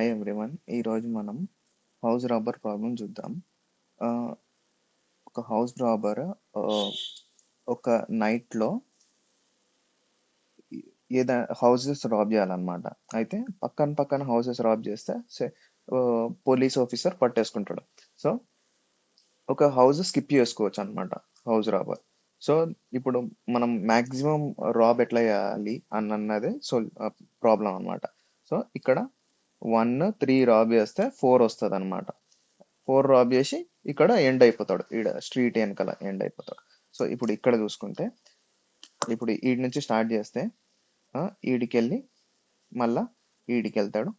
Hi everyone. ఈరోజు మనం house robber problem చూద్దాం. ఒక హౌస్ రాబర్ ఒక నైట్లో ఏదైనా హౌసెస్ రాబ్ చేయాలన్నమాట. అయితే పక్కన హౌసెస్ రాబ్ చేస్తే పోలీస్ ఆఫీసర్ పట్టేసుకుంటాడు. సో ఒక హౌస్ స్కిప్ చేసుకోవచ్చు అనమాట హౌస్ రాబర్. సో ఇప్పుడు మనం మ్యాక్సిమం రాబ్ ఎట్లా చేయాలి అన్నదే ప్రాబ్లం అనమాట. సో ఇక్కడ 1 3 రాబ్ చేస్తే 4 వస్తుంది అనమాట. 4 రాబ్ చేసి ఇక్కడ ఎండ్ అయిపోతాడు, ఈడ స్ట్రీట్ వెనకాల ఎండ్ అయిపోతాడు. సో ఇప్పుడు ఇక్కడ చూసుకుంటే ఇప్పుడు ఈడి నుంచి స్టార్ట్ చేస్తే ఈడికి వెళ్ళి మళ్ళా ఈడికి వెళ్తాడు,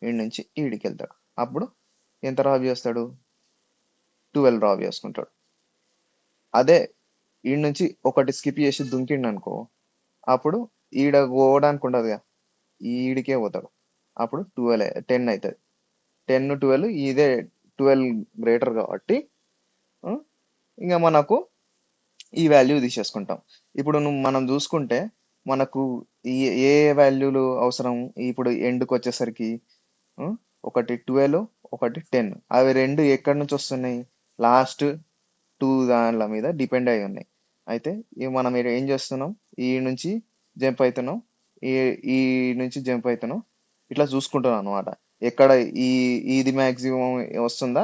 ఈడి నుంచి ఈడికి వెళ్తాడు. అప్పుడు ఎంత రాబ్ చేస్తాడు? 12 రాబ్ చేసుకుంటాడు. అదే ఈడ నుంచి ఒకటి స్కిప్ చేసి దుంకిండు అనుకో, అప్పుడు ఈడ పోవడానికి ఉండదుగా, ఈడికే పోతాడు. అప్పుడు 10 అవుతుంది. 10 12 ఇదే 12 గ్రేటర్ కాబట్టి ఇంకా మనకు ఈ వాల్యూ తీసేసుకుంటాం. ఇప్పుడు మనం చూసుకుంటే మనకు ఏ వాల్యూలు అవసరం? ఇప్పుడు ఎండ్కి వచ్చేసరికి ఒకటి 12, ఒకటి 10. అవి రెండు ఎక్కడి నుంచి వస్తున్నాయి? లాస్ట్ 2 దానిల మీద డిపెండ్ అయి ఉన్నాయి. అయితే మనం ఏం చేస్తున్నాం? ఈ నుంచి జంప్ అవుతున్నాం, ఈ ఈ నుంచి జంప్ అవుతున్నాం, ఇట్లా చూసుకుంటున్నాం అనమాట. ఎక్కడ ఇది మ్యాక్సిమం వస్తుందా,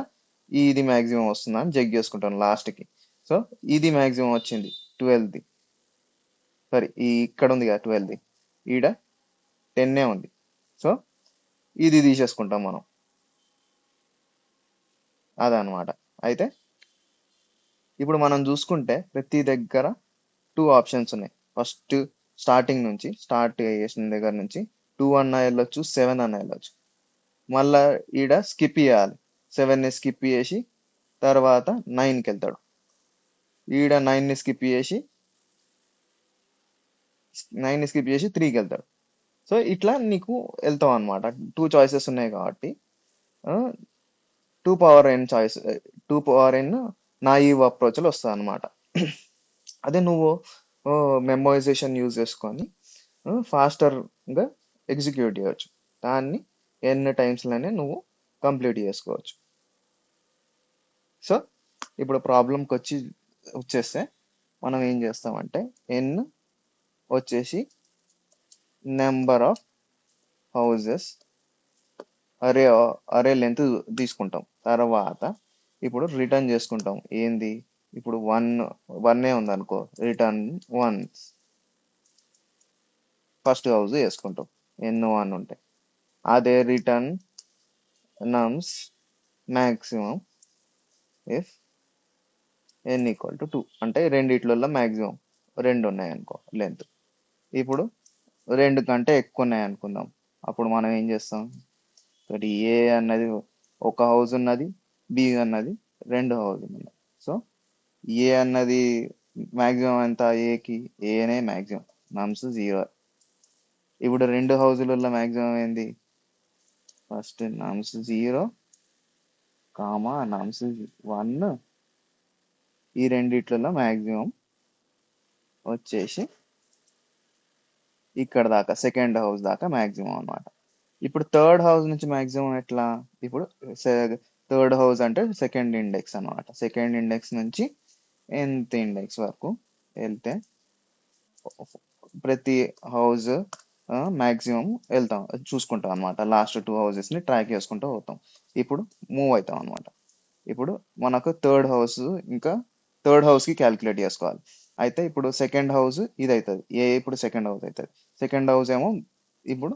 ఇది మ్యాక్సిమం వస్తుందా అని చెక్ చేసుకుంటాను లాస్ట్కి. సో ఇది మ్యాక్సిమం వచ్చింది 12ది. సారీ, ఇక్కడ ఉంది కదా 12ది, ఈడ 10 ఉంది. సో ఇది తీసేసుకుంటాం మనం, అదనమాట. అయితే ఇప్పుడు మనం చూసుకుంటే ప్రతి దగ్గర 2 ఆప్షన్స్ ఉన్నాయి. ఫస్ట్ స్టార్టింగ్ నుంచి స్టార్ట్ చేసిన దగ్గర నుంచి 2 అన్న వెళ్ళొచ్చు, 7 అన్న వెళ్ళొచ్చు. మళ్ళా ఈడ స్కిప్ చేయాలి, 7ని స్కిప్ చేసి తర్వాత 9కి వెళ్తాడు. ఈడ 9ని స్కిప్ చేసి 3కి వెళ్తాడు. సో ఇట్లా నీకు వెళ్తావు అనమాట. 2 చాయిసెస్ ఉన్నాయి కాబట్టి 2 power n choice, 2 power n నాయివ్ అప్రోచ్లు వస్తాయి అనమాట. అదే నువ్వు మెమోరైజేషన్ యూజ్ చేసుకొని ఫాస్టర్గా ఎగ్జిక్యూట్ చేయవచ్చు. దాన్ని ఎన్ని టైమ్స్లోనే నువ్వు కంప్లీట్ చేసుకోవచ్చు. సో ఇప్పుడు ప్రాబ్లంకి వచ్చేస్తే మనం ఏం చేస్తామంటే n వచ్చేసి నెంబర్ ఆఫ్ హౌజెస్ అరే లెంత్ తీసుకుంటాం. తర్వాత ఇప్పుడు రిటర్న్ చేసుకుంటాం. ఏంది? ఇప్పుడు 1 ఉంది అనుకో, రిటర్న్ 1 ఫస్ట్ హౌస్ వేసుకుంటాం n1 ఉంటే. అదే రిటర్న్ నమ్స్ మ్యాక్సిమం ఇఫ్ n = 2, అంటే రెండిట్లలో మ్యాక్సిమం 2 ఉన్నాయి అనుకో లెంత్. ఇప్పుడు 2 కంటే ఎక్కువ ఉన్నాయి అనుకుందాం. అప్పుడు మనం ఏం చేస్తాం? ఒకటి ఏ అన్నది ఒక హౌస్ ఉన్నది, బి అన్నది 2 హౌస్ ఉన్నది. సో ఏ అన్నది మ్యాక్సిమం ఎంత? ఏకి ఏనే మ్యాక్సిమం, నమ్స్ 0. ఇప్పుడు 2 హౌజులలో మ్యాక్సిమం ఏంది? ఫస్ట్ నమ్స్ 0, నమ్స్ 1. ఈ రెండిట్లలో మ్యాక్సిమం వచ్చేసి ఇక్కడ దాకా, సెకండ్ హౌస్ దాకా మ్యాక్సిమం అనమాట. ఇప్పుడు థర్డ్ హౌస్ నుంచి మ్యాక్సిమం ఎట్లా? ఇప్పుడు థర్డ్ హౌస్ అంటే సెకండ్ ఇండెక్స్ అనమాట. సెకండ్ ఇండెక్స్ నుంచి nth ఇండెక్స్ వరకు వెళ్తే ప్రతి హౌస్ మ్యాక్సిమం వెళ్తాం, చూసుకుంటాం అనమాట. లాస్ట్ 2 హౌసెస్ని ట్రాక్ చేసుకుంటూ పోతాం. ఇప్పుడు మూవ్ అవుతాం అనమాట. ఇప్పుడు మనకు థర్డ్ హౌస్కి క్యాలిక్యులేట్ చేసుకోవాలి. అయితే ఇప్పుడు సెకండ్ హౌస్ ఇది అవుతుంది, ఇప్పుడు సెకండ్ హౌస్ అవుతుంది. సెకండ్ హౌస్ ఏమో ఇప్పుడు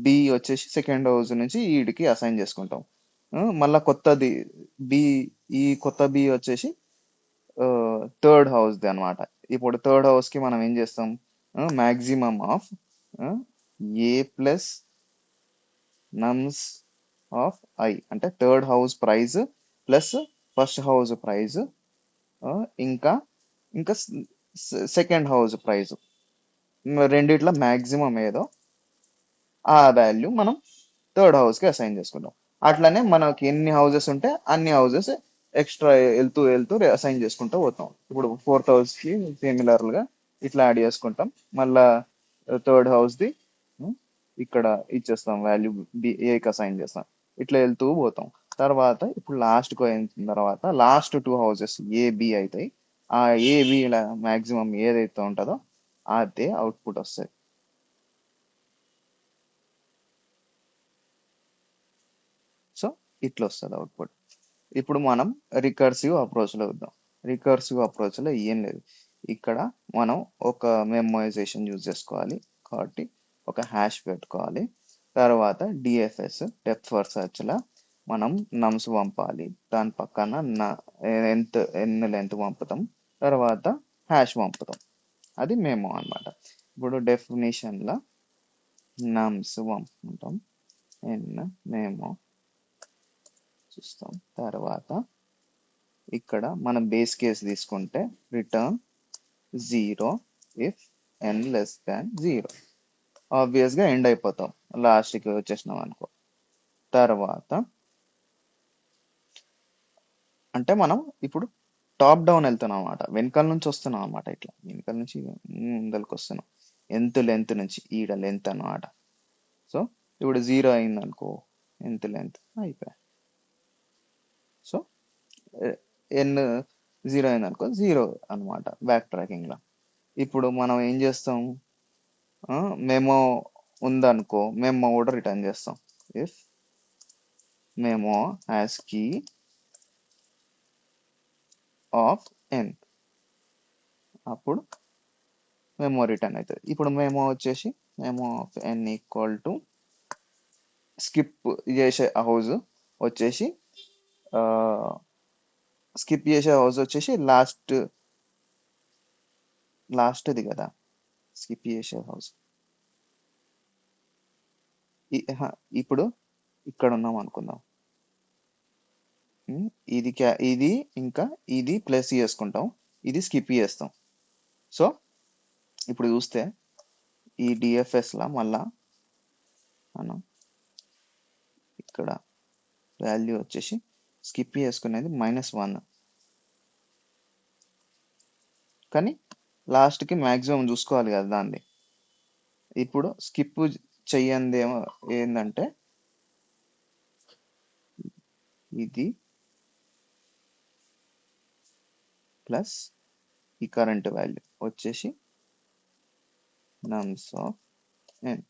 బి వచ్చేసి సెకండ్ హౌస్ నుంచి ఈడికి అసైన్ చేసుకుంటాం. మళ్ళా కొత్తది బి, ఈ కొత్త బి వచ్చేసి థర్డ్ హౌస్ది అనమాట. ఇప్పుడు థర్డ్ హౌస్కి మనం ఏం చేస్తాం? Maximum of a plus nums of i, అంటే third house price plus first house price ఇంకా ఇంకా సెకండ్ హౌస్ ప్రైజ్, రెండిట్లో మ్యాక్సిమం ఏదో ఆ వాల్యూ మనం థర్డ్ హౌస్కి అసైన్ చేసుకుంటాం. అట్లనే మనకి ఎన్ని హౌసెస్ ఉంటే అన్ని హౌసెస్ ఎక్స్ట్రా వెళ్తూ అసైన్ చేసుకుంటూ పోతాం. ఇప్పుడు ఫోర్త్ హౌస్కి సిమిలర్గా ఇట్లా యాడ్ చేసుకుంటాం. మళ్ళా థర్డ్ హౌస్ది ఇక్కడ ఇచ్చేస్తాం వాల్యూ ఏకి అసైన్ చేస్తాం. ఇట్లా వెళ్తూ పోతాం. తర్వాత ఇప్పుడు లాస్ట్కి పోయిన తర్వాత లాస్ట్ 2 హౌసెస్ ఏబి అవుతాయి. ఆ ఏబి మాక్సిమం ఏదైతే ఉంటుందో అదే అవుట్పుట్ వస్తుంది. సో ఇట్లా వస్తుంది అవుట్పుట్. ఇప్పుడు మనం రికర్సివ్ అప్రోచ్లో వద్దాం. రికర్సివ్ అప్రోచ్లో ఏం లేదు. ఇక్కడ మనం ఒక మెమోరైజేషన్ యూజ్ చేసుకోవాలి కాబట్టి ఒక హ్యాష్ పెట్టుకోవాలి. తర్వాత డిఎఫ్ఎస్ డెప్త్ ఫస్ట్ సెర్చ్లో మనం నమ్స్ పంపాలి. దాని పక్కన ఎన్ని లెంత్ పంపుతాం, తర్వాత హ్యాష్ పంపుతాం. అది మెమో అన్నమాట. ఇప్పుడు డెఫినేషన్లో నమ్స్ పంపుకుంటాం, ఎన్ మెమో చూస్తాం. తర్వాత ఇక్కడ మనం బేస్ కేస్ తీసుకుంటే return 0 if n less than 0. ఆబ్వియస్గా ఎండ్ అయిపోతాం లాస్ట్కి వచ్చేసినాం అనుకో. తర్వాత అంటే మనం ఇప్పుడు టాప్ డౌన్ వెళ్తున్నాం అనమాట, వెనకాల నుంచి వస్తున్నాం అనమాట. ఇట్లా వెనకాల నుంచి ముందరికి వస్తున్నాం, లెంత్ నుంచి ఈడ లెంత్ అనమాట. సో ఇప్పుడు 0 అయింది అనుకో, లెంత్ అయిపోయా. సో ఎన్ 0 అయింది అనుకో 0 అనమాట బ్యాక్ ట్రాకింగ్లో. ఇప్పుడు మనం ఏం చేస్తాం, మెమో ఉందనుకో మెమో కూడా రిటర్న్ చేస్తాం. If memo has key of n, అప్పుడు మెమో రిటర్న్ అవుతుంది. ఇప్పుడు మెమో వచ్చేసి memo of n equal to skip చేసే హౌస్ వచ్చేసి స్కిప్ చేసే హౌస్ వచ్చేసి లాస్ట్ది కదా. స్కిప్ చేసే హౌస్ ఇప్పుడు ఇక్కడ ఉన్నాం అనుకుందాం. ఇది ఇంకా ఇది ప్లస్ చేసుకుంటాం, ఇది స్కిప్ చేస్తాం. సో ఇప్పుడు చూస్తే ఈ డిఎఫ్ఎస్లో మళ్ళా మనం ఇక్కడ వాల్యూ వచ్చేసి స్కిప్ చేసుకునేది -1, కానీ లాస్ట్కి మ్యాక్సిమం చూసుకోవాలి కదా దాన్ని. ఇప్పుడు స్కిప్ చెయ్యంది ఏమో ఏంటంటే ఇది ప్లస్ ఈ కరెంట్ వాల్యూ వచ్చేసి నమ్స్ ఆఫ్ ఎన్.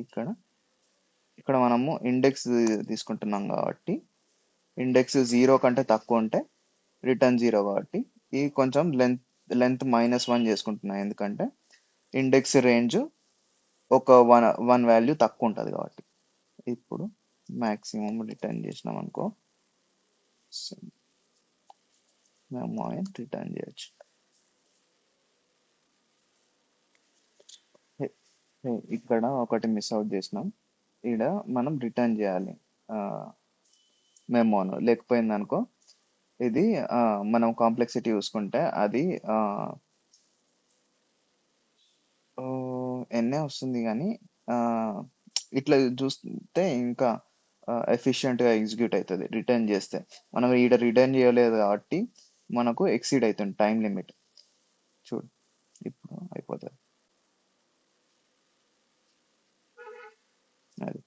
ఇక్కడ మనము ఇండెక్స్ తీసుకుంటున్నాం కాబట్టి ఇండెక్స్ 0 కంటే తక్కువ ఉంటే రిటర్న్ 0 కాబట్టి ఈ కొంచెం లెంత్ -1 చేసుకుంటున్నాం, ఎందుకంటే ఇండెక్స్ రేంజ్ ఒక వన్ వాల్యూ తక్కువ ఉంటుంది కాబట్టి. ఇప్పుడు మ్యాక్సిమం రిటర్న్ చేసినాం అనుకో మెమో రిటర్న్ చేయొచ్చు. ఇక్కడ ఒకటి మిస్ అవుట్ చేసినాం. ఇక్కడ మనం రిటర్న్ చేయాలి మెమోను, లేకపోయింది అనుకో ఇది మనం కాంప్లెక్సిటీ చూసుకుంటే అది ఎన్నే వస్తుంది, కానీ ఇట్లా చూస్తే ఇంకా ఎఫిషియెంట్గా ఎగ్జిక్యూట్ అవుతుంది రిటర్న్ చేస్తే. మనం ఈడ రిటర్న్ చేయలేదు కాబట్టి మనకు ఎక్సీడ్ అవుతుంది టైం లిమిట్. చూడు ఇప్పుడు అయిపోతుంది అది.